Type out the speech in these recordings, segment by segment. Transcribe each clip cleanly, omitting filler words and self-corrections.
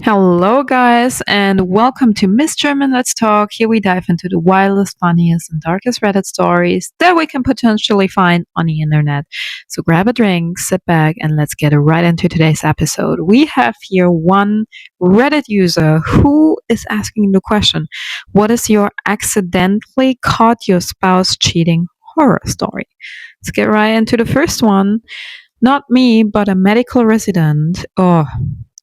Hello, guys, and welcome to Miss German Let's Talk. Here we dive into the wildest, funniest, and darkest Reddit stories that we can potentially find on the internet. So grab a drink, sit back, and let's get right into today's episode. We have here one Reddit user who is asking the question: what is your accidentally caught your spouse cheating horror story? Let's get right into the first one. Not me, but a medical resident. Oh,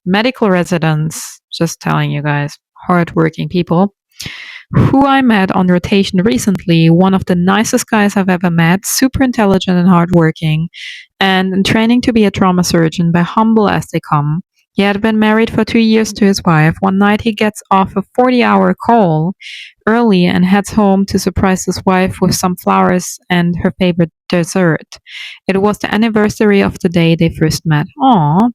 medical residents, just telling you guys, hardworking people, who I met on rotation recently. One of the nicest guys I've ever met, super intelligent and hardworking, and in training to be a trauma surgeon, by humble as they come. He had been married for 2 years to his wife. One night he gets off a 40-hour call early and heads home to surprise his wife with some flowers and her favorite dessert. It was the anniversary of the day they first met. Aww,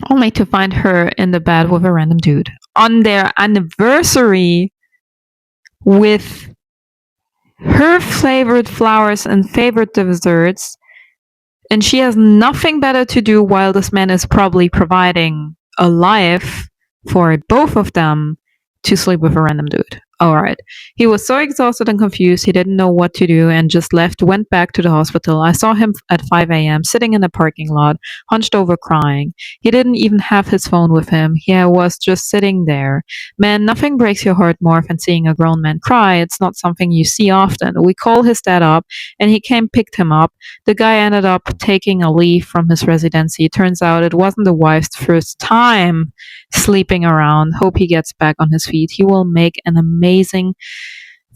only to find her in the bed with a random dude on their anniversary with her favorite flowers and favorite desserts, and she has nothing better to do while this man is probably providing a life for both of them to sleep with a random dude. All right. He was so exhausted and confused, he didn't know what to do and just left, went back to the hospital. I saw him at 5 a.m. sitting in the parking lot, hunched over crying. He didn't even have his phone with him. He was just sitting there. Man, nothing breaks your heart more than seeing a grown man cry. It's not something you see often. We called his dad up and he came, picked him up. The guy ended up taking a leave from his residency. Turns out it wasn't the wife's first time sleeping around. Hope he gets back on his feet. He will make an amazing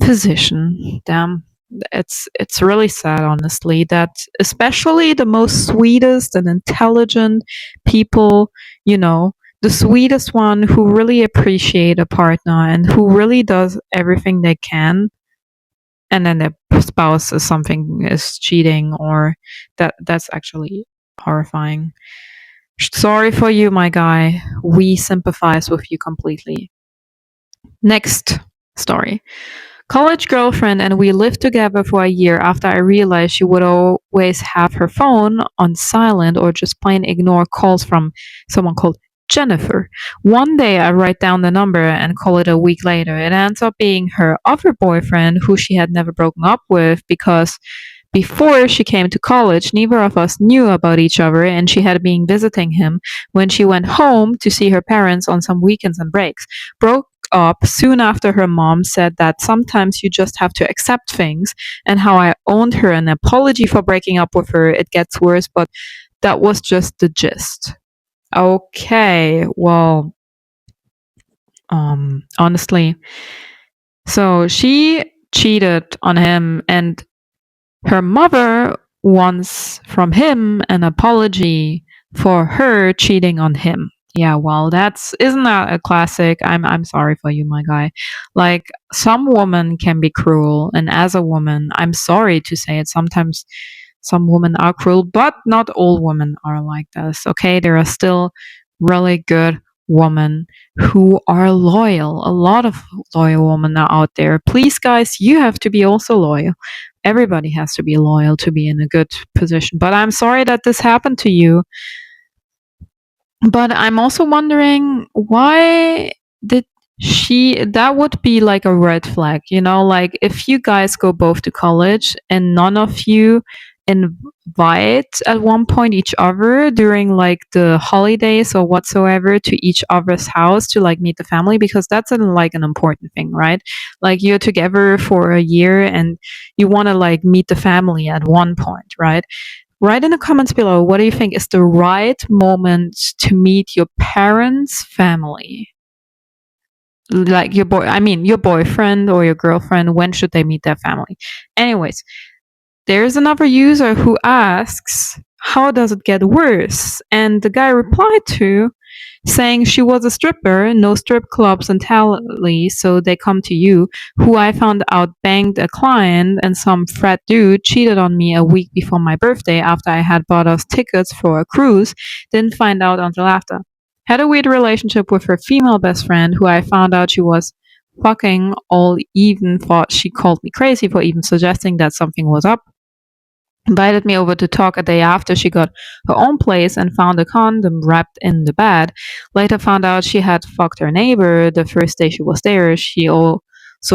physician. Damn. It's really sad, honestly, that especially the most sweetest and intelligent people, the sweetest one who really appreciate a partner and who really does everything they can, and then their spouse is cheating, or that's actually horrifying. Sorry for you, my guy. We sympathize with you completely. Next story. College girlfriend and we lived together for a year after I realized she would always have her phone on silent or just plain ignore calls from someone called Jennifer. One day I write down the number and call it a week later. It ends up being her other boyfriend who she had never broken up with, because before she came to college, neither of us knew about each other, and she had been visiting him when she went home to see her parents on some weekends and breaks. Broke up soon after her mom said that sometimes you just have to accept things, and how I owed her an apology for breaking up with her. It gets worse, but that was just the gist. Okay, well, honestly, so she cheated on him, and her mother wants from him an apology for her cheating on him. Yeah, well, isn't that a classic? I'm sorry for you, my guy. Like, some women can be cruel, and as a woman, I'm sorry to say it, sometimes some women are cruel, but not all women are like this. Okay, there are still really good women who are loyal. A lot of loyal women are out there. Please, guys, you have to be also loyal. Everybody has to be loyal to be in a good position. But I'm sorry that this happened to you. But I'm also wondering, why did that would be like a red flag, like if you guys go both to college and none of you invite at one point each other during like the holidays or whatsoever to each other's house to like meet the family, because that's like an important thing, right? Like, you're together for a year and you want to like meet the family at one point, right? Write in the comments below, what do you think is the right moment to meet your parents' family? Like your boyfriend or your girlfriend, when should they meet their family? Anyways, there's another user who asks, how does it get worse? And the guy replied to saying she was a stripper, no strip clubs in Tally, so they come to you, who I found out banged a client, and some frat dude cheated on me a week before my birthday after I had bought us tickets for a cruise, didn't find out until after. Had a weird relationship with her female best friend, who I found out she was fucking, all even thought she called me crazy for even suggesting that something was up. invited me over to talk a day after she got her own place and found a condom wrapped in the bed. Later found out she had fucked her neighbor the first day she was there. She also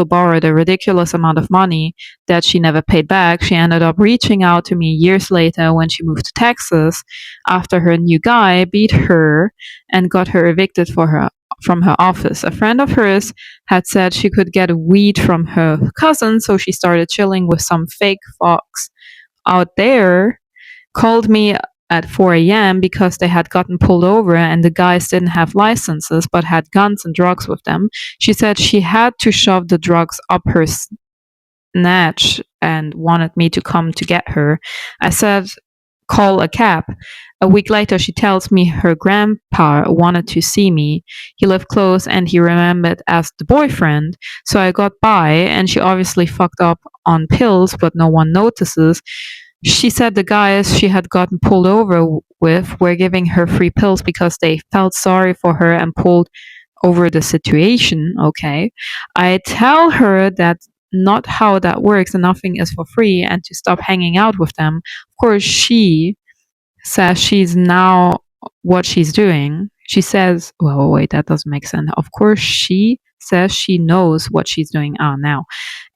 borrowed a ridiculous amount of money that she never paid back. She ended up reaching out to me years later when she moved to Texas after her new guy beat her and got her evicted from her office. A friend of hers had said she could get weed from her cousin, so she started chilling with some fake fox out there, called me at 4 a.m. because they had gotten pulled over and the guys didn't have licenses but had guns and drugs with them. She said she had to shove the drugs up her snatch and wanted me to come to get her. I said, call a cab. A week later, she tells me her grandpa wanted to see me. He lived close and he remembered as the boyfriend. So I got by, and she obviously fucked up on pills, but no one notices. She said the guys she had gotten pulled over with were giving her free pills because they felt sorry for her and pulled over the situation. Okay. I tell her that not how that works and nothing is for free and to stop hanging out with them. Of course, she says she's now what she's doing. She says, well, wait, that doesn't make sense. Of course, she says she knows what she's doing now.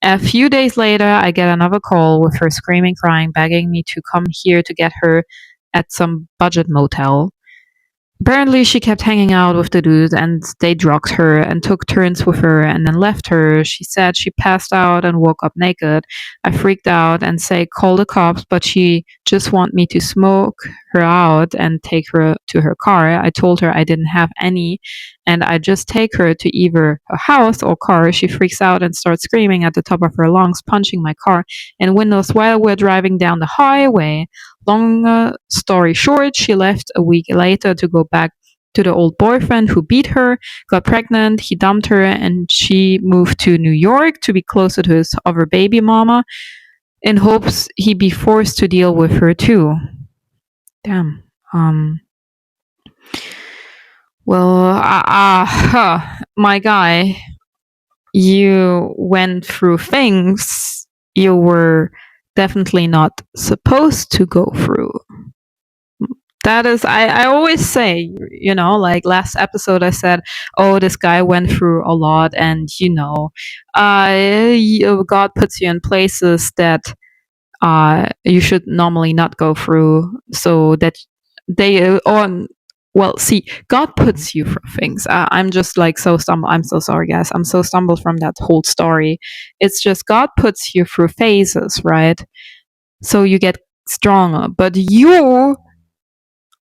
A few days later, I get another call with her screaming, crying, begging me to come here to get her at some budget motel. Apparently, she kept hanging out with the dude and they drugged her and took turns with her and then left her. She said she passed out and woke up naked. I freaked out and say call the cops, but she just want me to smoke her out and take her to her car. I told her I didn't have any and I just take her to either her house or car. She freaks out and starts screaming at the top of her lungs, punching my car and windows while we're driving down the highway. Long story short, she left a week later to go back to the old boyfriend who beat her, got pregnant, he dumped her, and she moved to New York to be closer to his other baby mama in hopes he'd be forced to deal with her too. Damn. My guy, you went through things you were definitely not supposed to go through. That is, I always say, like last episode, I said, oh, this guy went through a lot, and God puts you in places that you should normally not go through, so that they on. Well, see, God puts you through things. I'm just like so stumbled. I'm so sorry, guys. I'm so stumbled from that whole story. It's just God puts you through phases, right? So you get stronger, but you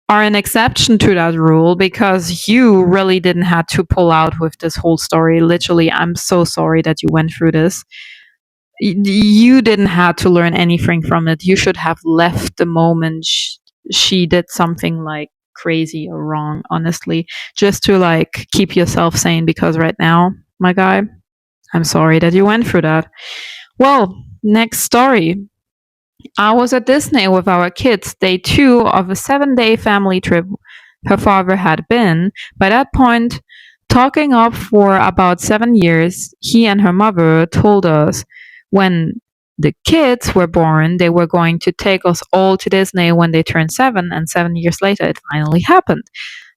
are an exception to that rule because you really didn't have to pull out with this whole story. Literally, I'm so sorry that you went through this. You didn't have to learn anything from it. You should have left the moment she did something like crazy or wrong, honestly, just to like keep yourself sane, because right now, my guy, I'm sorry that you went through that. Well, next story. I was at Disney with our kids, day 2 of a 7-day family trip her father had been. By that point, talking up for about 7 years, he and her mother told us when the kids were born, they were going to take us all to Disney when they turned 7, and 7 years later, it finally happened.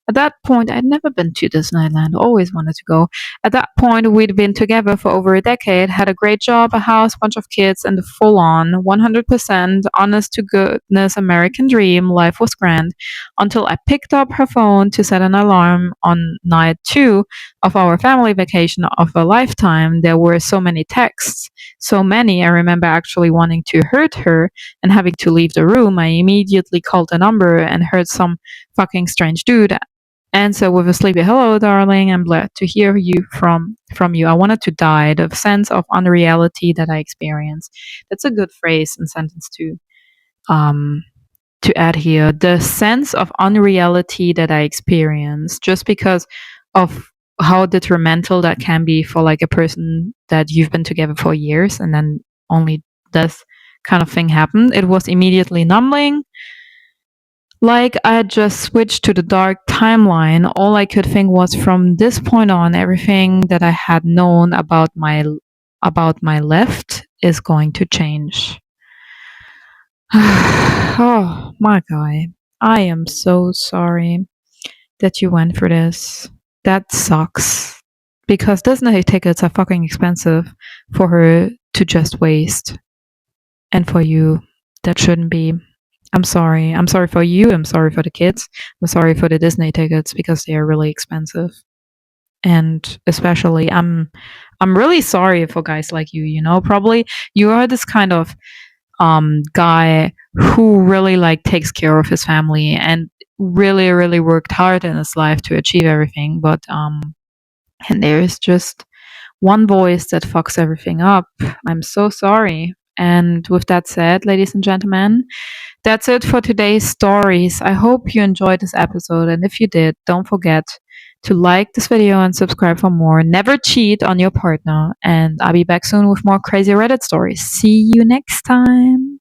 At that point, I'd never been to Disneyland, always wanted to go. At that point, we'd been together for over a decade, had a great job, a house, bunch of kids, and the full on, 100% honest to goodness American dream. Life was grand until I picked up her phone to set an alarm on night 2 of our family vacation of a lifetime. There were so many texts, so many. I remember actually wanting to hurt her and having to leave the room. I immediately called the number and heard some fucking strange dude answer with a sleepy hello, darling. I'm glad to hear from you. I wanted to die. The sense of unreality that I experienced. That's a good phrase and sentence um to add here. The sense of unreality that I experienced just because of how detrimental that can be for like a person that you've been together for years and then only this kind of thing happened. It was immediately numbing. Like I had just switched to the dark timeline. All I could think was from this point on, everything that I had known about my left is going to change. Oh, my guy. I am so sorry that you went for this. That sucks. Because Disney tickets are fucking expensive for her to just waste. And for you, that shouldn't be. I'm sorry. I'm sorry for you. I'm sorry for the kids. I'm sorry for the Disney tickets because they are really expensive. And especially I'm really sorry for guys like you. Probably you are this kind of guy who really like takes care of his family and really really worked hard in his life to achieve everything, but and there's just one voice that fucks everything up. I'm so sorry. And with that said, ladies and gentlemen, that's it for today's stories. I hope you enjoyed this episode, and if you did, don't forget to like this video and subscribe for more. Never cheat on your partner, and I'll be back soon with more crazy Reddit stories. See you next time.